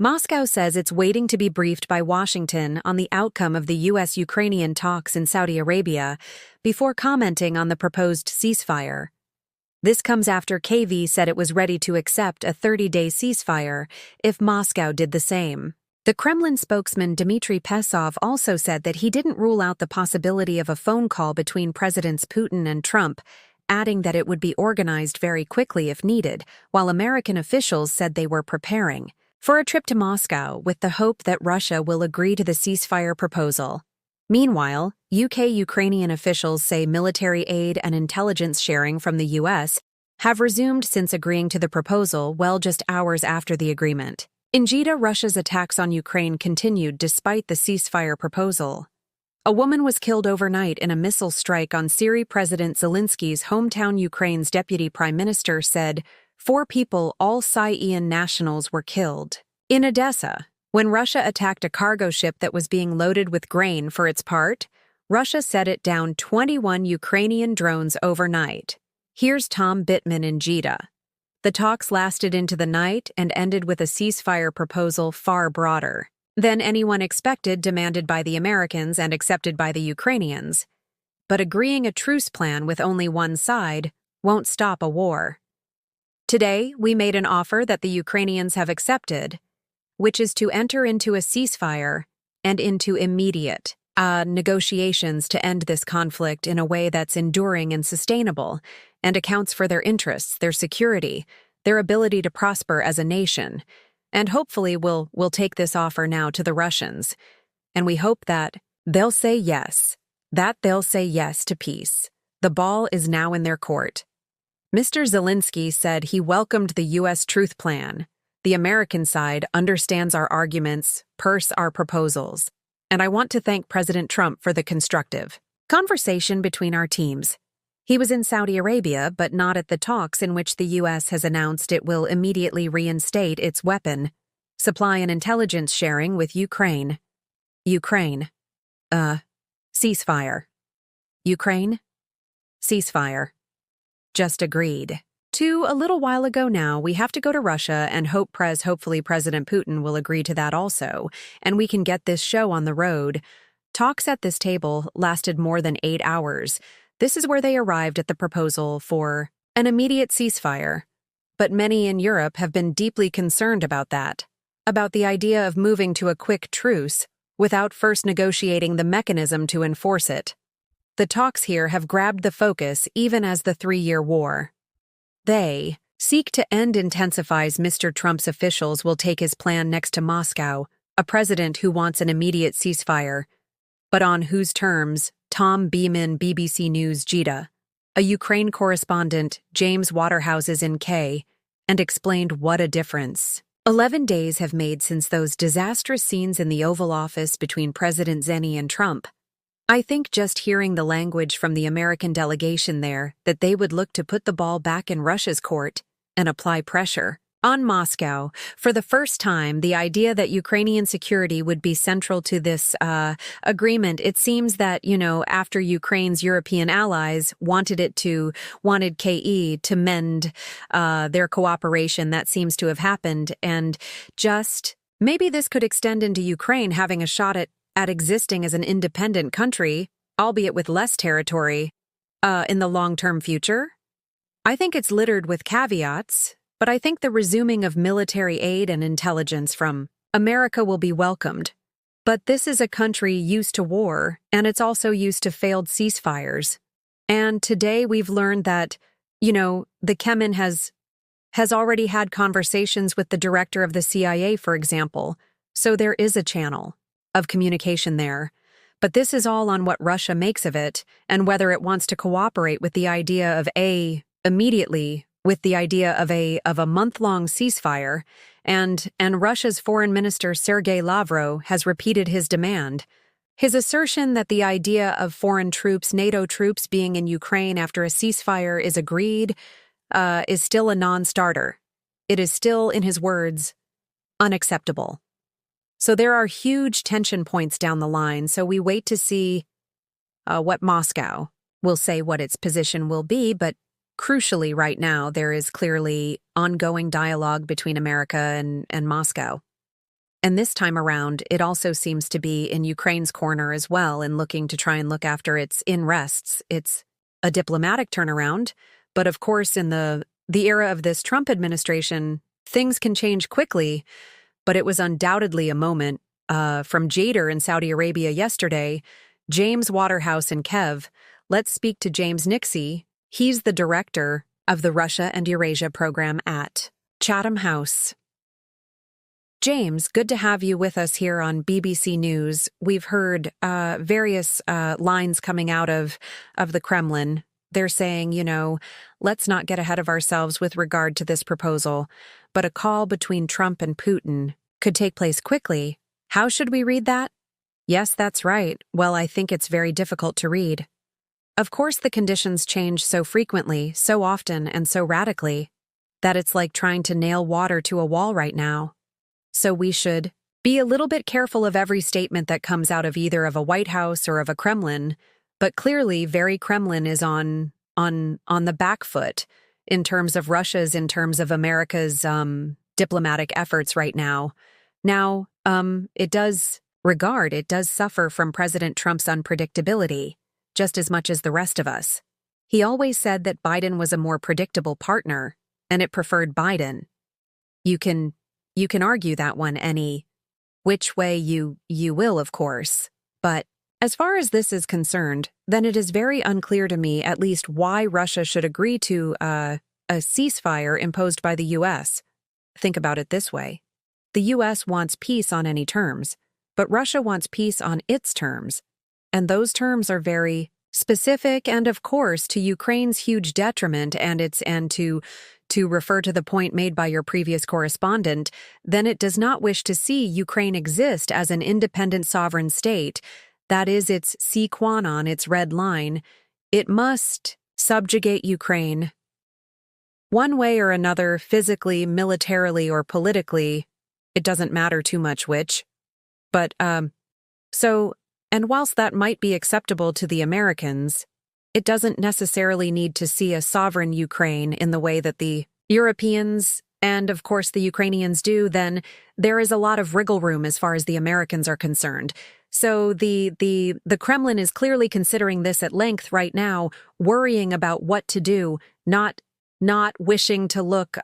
Moscow says it's waiting to be briefed by Washington on the outcome of the US-Ukrainian talks in Saudi Arabia before commenting on the proposed ceasefire. This comes after KV said it was ready to accept a 30-day ceasefire if Moscow did the same. The Kremlin spokesman Dmitry Peskov also said that he didn't rule out the possibility of a phone call between Presidents Putin and Trump, adding that it would be organized very quickly if needed, while American officials said they were preparing for a trip to Moscow with the hope that Russia will agree to the ceasefire proposal. Meanwhile, UK-Ukrainian officials say military aid and intelligence sharing from the US have resumed since agreeing to the proposal just hours after the agreement. In Jeddah, Russia's attacks on Ukraine continued despite the ceasefire proposal. A woman was killed overnight in a missile strike on Syria. President Zelensky's hometown. Ukraine's deputy prime minister said 4 people, all Syrian nationals, were killed. In Odessa, when Russia attacked a cargo ship that was being loaded with grain for its part, Russia set it down 21 Ukrainian drones overnight. Here's Tom Bittman in Jeddah. The talks lasted into the night and ended with a ceasefire proposal far broader than anyone expected, demanded by the Americans and accepted by the Ukrainians. But agreeing a truce plan with only one side won't stop a war. Today, we made an offer that the Ukrainians have accepted, which is to enter into a ceasefire and into immediate negotiations to end this conflict in a way that's enduring and sustainable and accounts for their interests, their security, their ability to prosper as a nation. And hopefully we'll take this offer now to the Russians. And we hope that they'll say yes to peace. The ball is now in their court. Mr. Zelensky said he welcomed the U.S. truth plan. The American side understands our arguments, our proposals. And I want to thank President Trump for the constructive conversation between our teams. He was in Saudi Arabia, but not at the talks in which the U.S. has announced it will immediately reinstate its weapon supply and intelligence sharing with Ukraine. Ceasefire. Ukraine? Ceasefire. Just agreed to a little while ago now. We have to go to Russia and hopefully President Putin will agree to that also, and we can get this show on the road. Talks at this table lasted more than 8 hours. This is where they arrived at the proposal for an immediate ceasefire. But many in Europe have been deeply concerned about the idea of moving to a quick truce without first negotiating the mechanism to enforce it. The talks here have grabbed the focus even as the 3-year war. They seek to end intensifies. Mr. Trump's officials will take his plan next to Moscow, a president who wants an immediate ceasefire. But on whose terms? Tom Beeman, BBC News, Jeddah. A Ukraine correspondent, James Waterhouse, is in K, and explained what a difference 11 days have made since those disastrous scenes in the Oval Office between President Zelensky and Trump. I think just hearing the language from the American delegation there that they would look to put the ball back in Russia's court and apply pressure on Moscow. For the first time, the idea that Ukrainian security would be central to this agreement. It seems that, after Ukraine's European allies wanted KE to mend their cooperation, that seems to have happened. And just maybe this could extend into Ukraine having a shot at existing as an independent country, albeit with less territory, in the long-term future. I think it's littered with caveats, but I think the resuming of military aid and intelligence from America will be welcomed. But this is a country used to war, and it's also used to failed ceasefires. And today we've learned that, the Kremlin has already had conversations with the director of the CIA, for example, so there is a channel of communication there. But this is all on what Russia makes of it and whether it wants to cooperate with the idea of a month-long ceasefire, and Russia's Foreign Minister Sergei Lavrov has repeated his demand. His assertion that the idea of foreign troops, NATO troops, being in Ukraine after a ceasefire is agreed is still a non-starter. It is still, in his words, unacceptable. So there are huge tension points down the line, so we wait to see what Moscow will say, what its position will be, but crucially right now there is clearly ongoing dialogue between America and Moscow. And this time around, it also seems to be in Ukraine's corner as well in looking to try and look after its interests. It's a diplomatic turnaround, but of course in the era of this Trump administration, things can change quickly, but it was undoubtedly a moment from Jader in Saudi Arabia yesterday, James Waterhouse in Kiev. Let's speak to James Nixie. He's the director of the Russia and Eurasia program at Chatham House. James, good to have you with us here on BBC News. We've heard various lines coming out of the Kremlin. They're saying, let's not get ahead of ourselves with regard to this proposal, but a call between Trump and Putin could take place quickly. How should we read that? Yes, that's right. Well, I think it's very difficult to read. Of course, the conditions change so frequently, so often, and so radically, that it's like trying to nail water to a wall right now. So we should be a little bit careful of every statement that comes out of either of a White House or of a Kremlin, but clearly very Kremlin is on the back foot in terms of Russia's, in terms of America's diplomatic efforts right now. Now, it does suffer from President Trump's unpredictability, just as much as the rest of us. He always said that Biden was a more predictable partner, and it preferred Biden. You can argue that one any which way you will, of course. But as far as this is concerned, then it is very unclear to me at least why Russia should agree to a ceasefire imposed by the U.S. Think about it this way. The U.S. wants peace on any terms, but Russia wants peace on its terms. And those terms are very specific and, of course, to Ukraine's huge detriment and to refer to the point made by your previous correspondent, then it does not wish to see Ukraine exist as an independent sovereign state. That is its sine qua non, its red line. It must subjugate Ukraine. One way or another, physically, militarily, or politically, it doesn't matter too much which. But, and whilst that might be acceptable to the Americans, it doesn't necessarily need to see a sovereign Ukraine in the way that the Europeans and, of course, the Ukrainians do. Then there is a lot of wriggle room as far as the Americans are concerned. So the Kremlin is clearly considering this at length right now, worrying about what to do, not wishing to look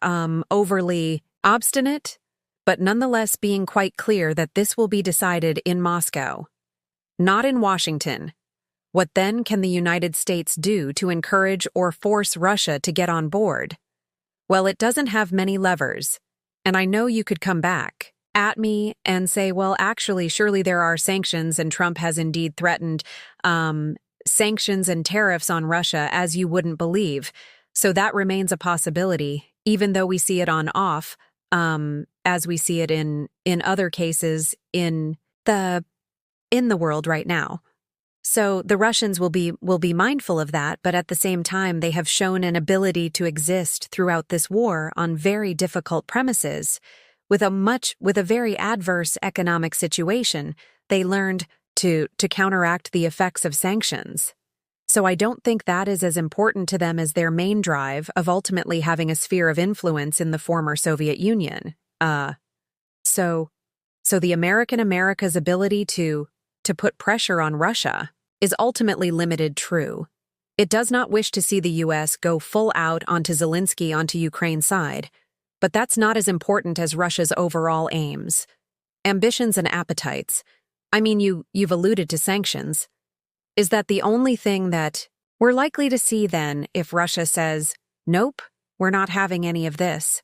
overly obstinate, but nonetheless being quite clear that this will be decided in Moscow, not in Washington. What then can the United States do to encourage or force Russia to get on board? Well, it doesn't have many levers. And I know you could come back at me and say, well, actually, surely there are sanctions, and Trump has indeed threatened sanctions and tariffs on Russia as you wouldn't believe. So that remains a possibility, even though we see it on off, as we see it in other cases in the world right now. So the Russians will be mindful of that, but at the same time, they have shown an ability to exist throughout this war on very difficult premises. With a very adverse economic situation, they learned to counteract the effects of sanctions. So I don't think that is as important to them as their main drive of ultimately having a sphere of influence in the former Soviet Union. So the America's ability to put pressure on Russia is ultimately limited, true. It does not wish to see the U.S. go full out onto Zelensky onto Ukraine's side, but that's not as important as Russia's overall aims, ambitions and appetites. I mean, you've alluded to sanctions. Is that the only thing that we're likely to see then if Russia says, nope, we're not having any of this?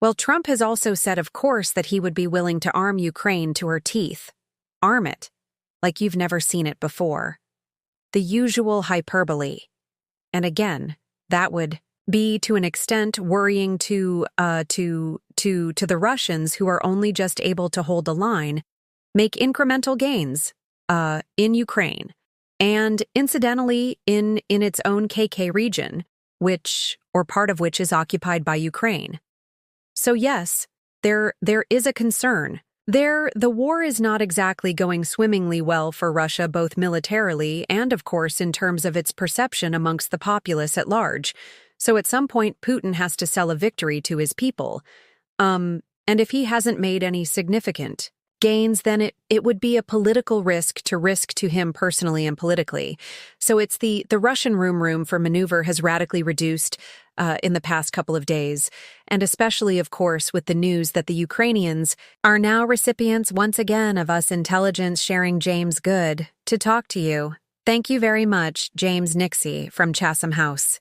Well, Trump has also said, of course, that he would be willing to arm Ukraine to her teeth. Arm it, like you've never seen it before. The usual hyperbole. And again, that would be to an extent worrying to the Russians, who are only just able to hold the line, make incremental gains in Ukraine, and incidentally in its own KK region, part of which is occupied by Ukraine. So yes, there is a concern. The war is not exactly going swimmingly well for Russia, both militarily and, of course, in terms of its perception amongst the populace at large. So at some point, Putin has to sell a victory to his people. And And if he hasn't made any significant gains, then it would be a political risk to him personally and politically. So it's the Russian room for maneuver has radically reduced in the past couple of days, and especially, of course, with the news that the Ukrainians are now recipients once again of us intelligence sharing. James, good to talk to you. Thank you very much, James Nixie from Chatham House.